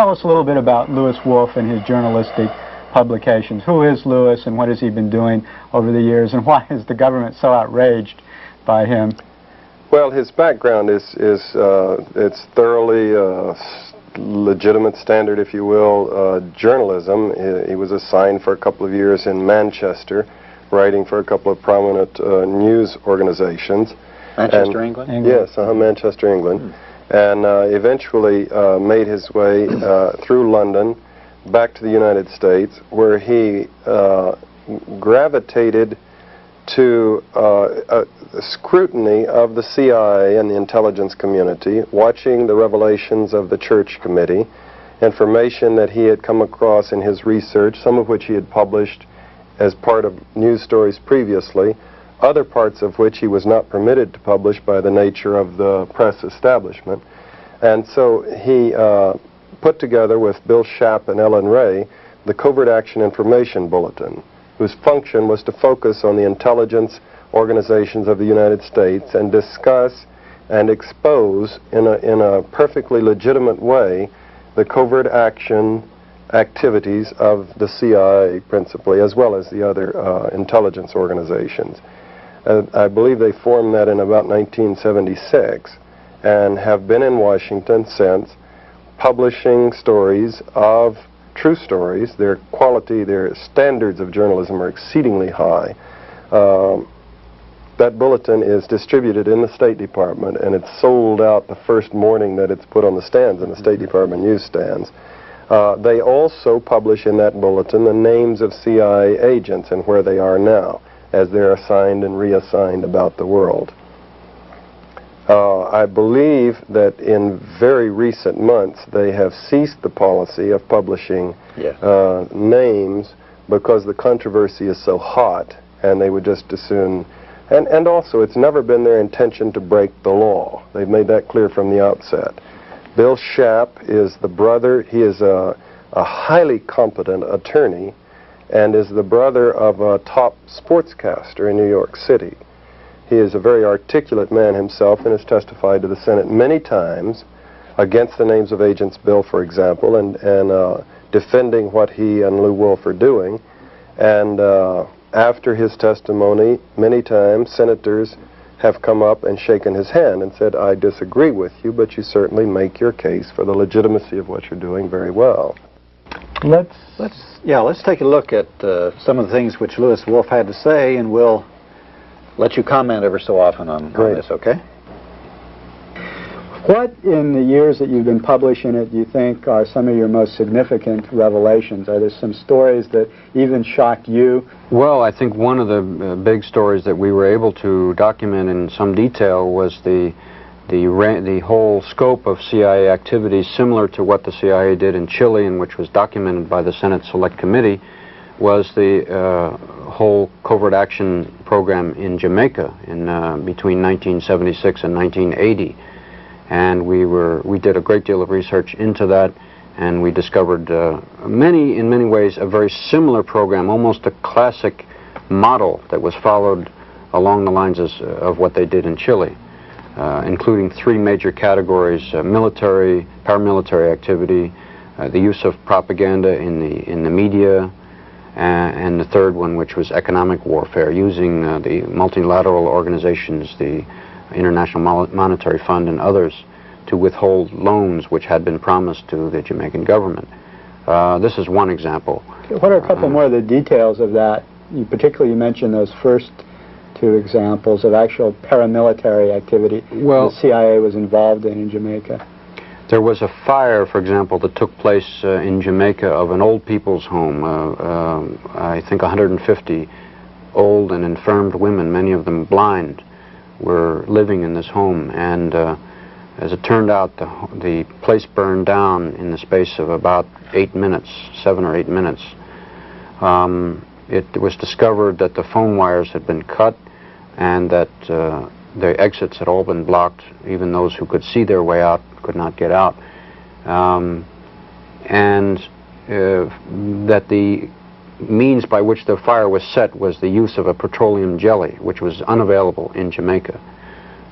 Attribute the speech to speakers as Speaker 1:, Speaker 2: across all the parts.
Speaker 1: tell us a little bit about Lewis Wolf and his journalistic publications. Who is Lewis, and what has he been doing over the years, and why is the government so outraged by him?
Speaker 2: Well, his background is it's thoroughly legitimate, standard, if you will, journalism. He was assigned for a couple of years in Manchester, writing for a couple of prominent news organizations.
Speaker 3: Manchester, England?
Speaker 2: Yes, Manchester, England. And eventually made his way through London back to the United States, where he gravitated to scrutiny of the CIA and the intelligence community, watching the revelations of the Church Committee, information that he had come across in his research, some of which he had published as part of news stories previously, other parts of which he was not permitted to publish by the nature of the press establishment. And so he put together with Bill Schaap and Ellen Ray the Covert Action Information Bulletin, whose function was to focus on the intelligence organizations of the United States and discuss and expose in a perfectly legitimate way the covert action activities of the CIA principally, as well as the other intelligence organizations. I believe they formed that in about 1976 and have been in Washington since, publishing stories of true stories. Their quality, their standards of journalism are exceedingly high. That bulletin is distributed in the State Department, and it's sold out the first morning that it's put on the stands in the State Department newsstands. They also publish in that bulletin the names of CIA agents and where they are now, as they're assigned and reassigned about the world. I believe that in very recent months they have ceased the policy of publishing names because the controversy is so hot, and they would just as soon. And also, it's never been their intention to break the law. They've made that clear from the outset. Bill Schaap is the brother. He is a highly competent attorney and is the brother of a top sportscaster in New York City. He is a very articulate man himself and has testified to the Senate many times against the names of Agents Bill, for example, and defending what he and Lew Wolf are doing. And after his testimony, many times senators have come up and shaken his hand and said, I disagree with you, but you certainly make your case for the legitimacy of what you're doing very well.
Speaker 3: Let's take a look at some of the things which Lewis Wolf had to say, and we'll let you comment ever so often on this, okay?
Speaker 1: What, in the years that you've been publishing it, do you think are some of your most significant revelations? Are there some stories that even shocked you?
Speaker 4: Well, I think one of the big stories that we were able to document in some detail was the whole scope of CIA activities, similar to what the CIA did in Chile, and which was documented by the Senate Select Committee, was the whole covert action program in Jamaica in between 1976 and 1980. And we did a great deal of research into that, and we discovered in many ways a very similar program, almost a classic model that was followed along the lines of what they did in Chile, including three major categories: military, paramilitary activity, the use of propaganda in the media, and the third one, which was economic warfare, using the multilateral organizations, the International Monetary Fund and others, to withhold loans which had been promised to the Jamaican government. This is one example.
Speaker 1: What are a couple more of the details of that? Particularly, you mentioned those first two examples of actual paramilitary activity the CIA was involved in Jamaica.
Speaker 4: There was a fire, for example, that took place in Jamaica of an old people's home. I think 150 old and infirmed women, many of them blind, were living in this home, and as it turned out, the place burned down in the space of about 8 minutes, 7 or 8 minutes. It was discovered that the phone wires had been cut and that the exits had all been blocked. Even those who could see their way out could not get out. And that the means by which the fire was set was the use of a petroleum jelly, which was unavailable in Jamaica.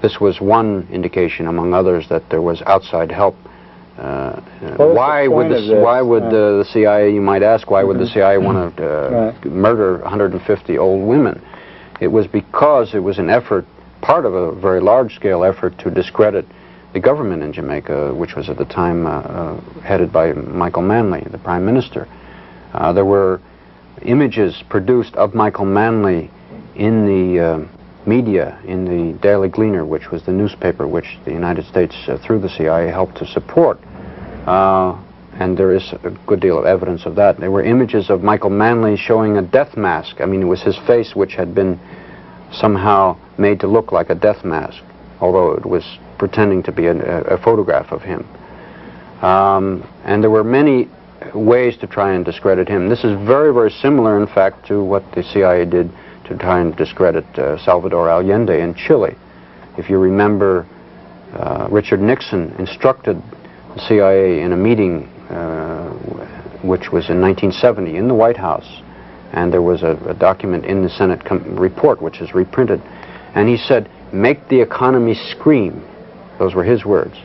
Speaker 4: This was one indication, among others, that there was outside help Why would the CIA, you might ask, why would the CIA want to murder 150 old women? It was because it was an effort, part of a very large-scale effort to discredit the government in Jamaica, which was at the time headed by Michael Manley, the Prime Minister. There were images produced of Michael Manley in the media, in the Daily Gleaner, which was the newspaper which the United States, through the CIA, helped to support. And there is a good deal of evidence of that. There were images of Michael Manley showing a death mask. I mean, it was his face which had been somehow made to look like a death mask, although it was pretending to be a photograph of him. And there were many ways to try and discredit him. This is very, very similar, in fact, to what the CIA did to try and discredit Salvador Allende in Chile. If you remember, Richard Nixon instructed the CIA in a meeting which was in 1970 in the White House, and there was a document in the Senate report which is reprinted, and he said, "Make the economy scream." Those were his words.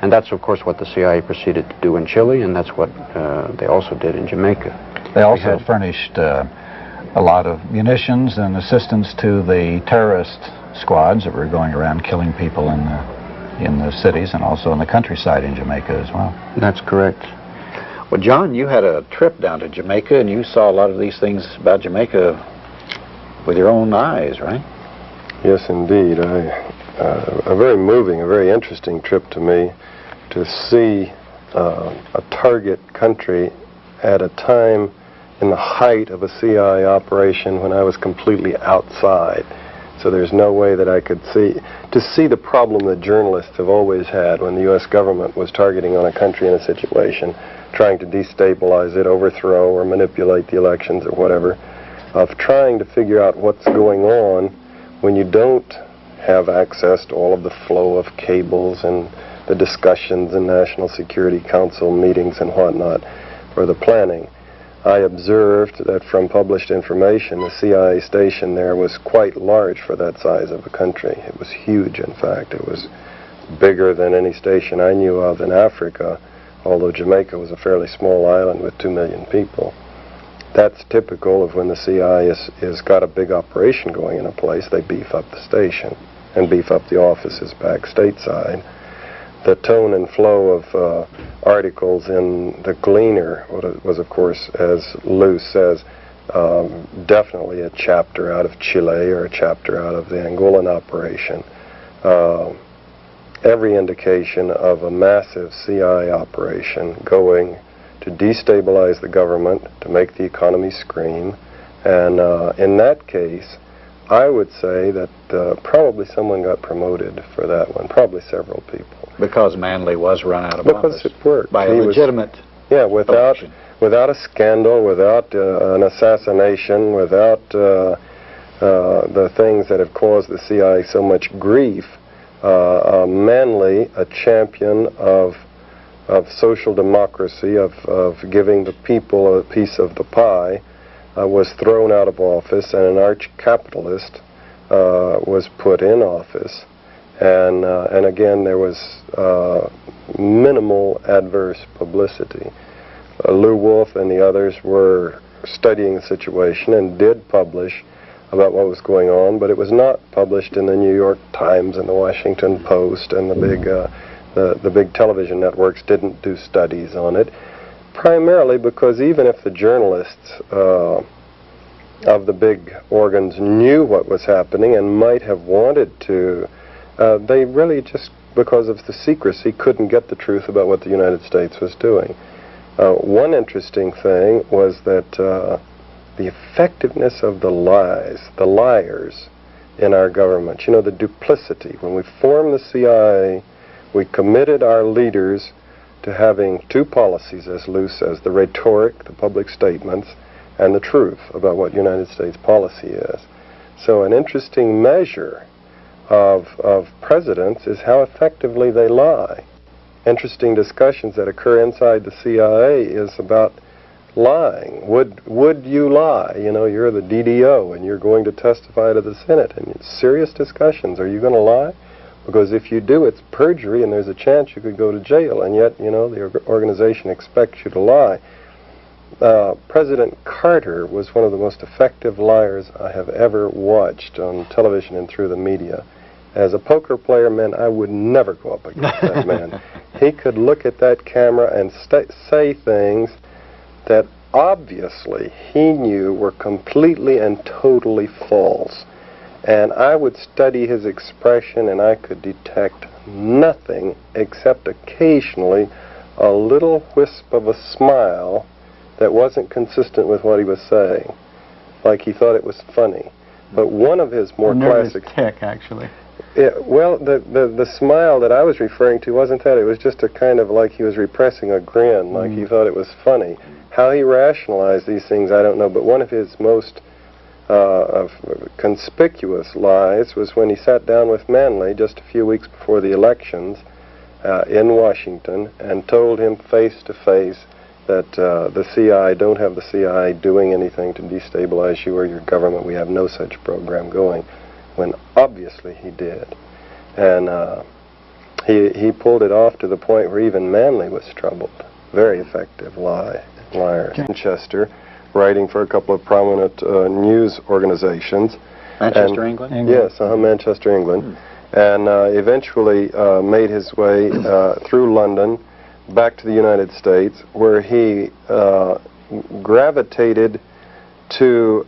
Speaker 4: And that's, of course, what the CIA proceeded to do in Chile, and that's what they also did in Jamaica.
Speaker 3: They also furnished a lot of munitions and assistance to the terrorist squads that were going around killing people in the cities and also in the countryside in Jamaica as well.
Speaker 4: That's correct.
Speaker 3: Well, John, you had a trip down to Jamaica, and you saw a lot of these things about Jamaica with your own eyes, right?
Speaker 2: Yes, indeed. A very moving, a very interesting trip to me to see a target country at a time in the height of a CIA operation when I was completely outside. So there's no way that I could see the problem that journalists have always had when the U.S. government was targeting on a country in a situation, trying to destabilize it, overthrow or manipulate the elections or whatever, of trying to figure out what's going on when you don't have access to all of the flow of cables and the discussions in National Security Council meetings and whatnot for the planning. I observed that from published information, the CIA station there was quite large for that size of a country. It was huge, in fact. It was bigger than any station I knew of in Africa, although Jamaica was a fairly small island with 2 million people. That's typical of when the CIA has got a big operation going in a place. They beef up the station and beef up the offices back stateside. The tone and flow of articles in the Gleaner was, of course, as Lou says, definitely a chapter out of Chile or a chapter out of the Angolan operation. Every indication of a massive CIA operation going to destabilize the government, to make the economy scream, and in that case, I would say that probably someone got promoted for that one, probably several people.
Speaker 3: Because Manley was run out of office.
Speaker 2: Because it worked.
Speaker 3: By a legitimate election.
Speaker 2: Without a scandal, without an assassination, without the things that have caused the CIA so much grief, Manley, a champion of social democracy, of giving the people a piece of the pie, was thrown out of office, and an arch-capitalist was put in office. And again, there was minimal adverse publicity. Lew Wolf and the others were studying the situation and did publish about what was going on, but it was not published in the New York Times and the Washington Post, and the big television networks didn't do studies on it, primarily because even if the journalists of the big organs knew what was happening and might have wanted to, they really just, because of the secrecy, couldn't get the truth about what the United States was doing. One interesting thing was that the effectiveness of the liars in our government, you know, the duplicity. When we formed the CIA, we committed our leaders to having two policies, as Lou says, the rhetoric, the public statements, and the truth about what United States policy is. So an interesting measure of presidents is how effectively they lie. Interesting discussions that occur inside the CIA is about lying. Would you lie? You know, you're the DDO and you're going to testify to the Senate, and it's serious discussions. Are you going to lie? Because if you do, it's perjury, and there's a chance you could go to jail, and yet, you know, the organization expects you to lie. President Carter was one of the most effective liars I have ever watched on television and through the media. As a poker player, man, I would never go up against that man. He could look at that camera and say things that obviously he knew were completely and totally false. And I would study his expression, and I could detect nothing except occasionally a little wisp of a smile that wasn't consistent with what he was saying, like he thought it was funny. But one of his more classic
Speaker 1: tick, actually.
Speaker 2: Yeah, well, the smile that I was referring to wasn't that. It was just a kind of like he was repressing a grin, like he thought it was funny. How he rationalized these things, I don't know, but one of his most conspicuous lies was when he sat down with Manley just a few weeks before the elections in Washington and told him face to face that the CIA, don't have the CIA doing anything to destabilize you or your government. We have no such program going, when obviously he did. And he pulled it off to the point where even Manley was troubled. Very effective liar. Manchester, writing for a couple of prominent news organizations.
Speaker 1: Manchester, England?
Speaker 2: Yes, Manchester, England. And eventually made his way through London back to the United States, where he gravitated to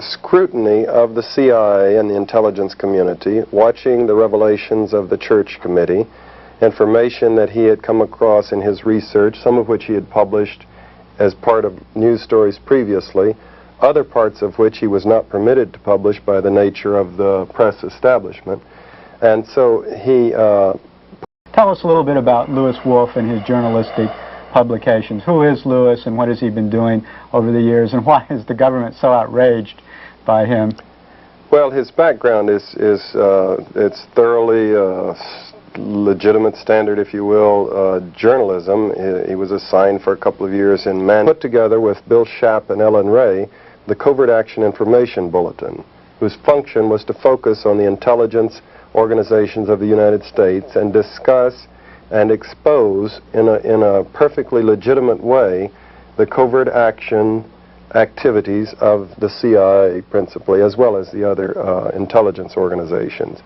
Speaker 2: scrutiny of the CIA and the intelligence community, watching the revelations of the Church Committee, information that he had come across in his research, some of which he had published as part of news stories previously, other parts of which he was not permitted to publish by the nature of the press establishment. And so he...
Speaker 1: Tell us a little bit about Louis Wolff and his journalistic publications. Who is Louis, and what has he been doing over the years, and why is the government so outraged by him?
Speaker 2: Well, his background is it's thoroughly legitimate, standard, if you will, journalism. He was assigned for a couple of years in Manley. Put together with Bill Schaap and Ellen Ray the Covert Action Information Bulletin, whose function was to focus on the intelligence organizations of the United States and discuss and expose in a perfectly legitimate way the covert action activities of the CIA principally, as well as the other intelligence organizations.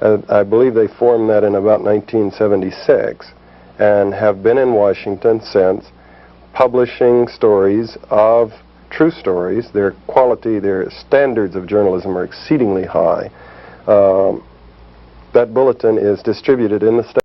Speaker 2: I believe they formed that in about 1976 and have been in Washington since, publishing stories of true stories. Their quality, their standards of journalism are exceedingly high. That bulletin is distributed in the state.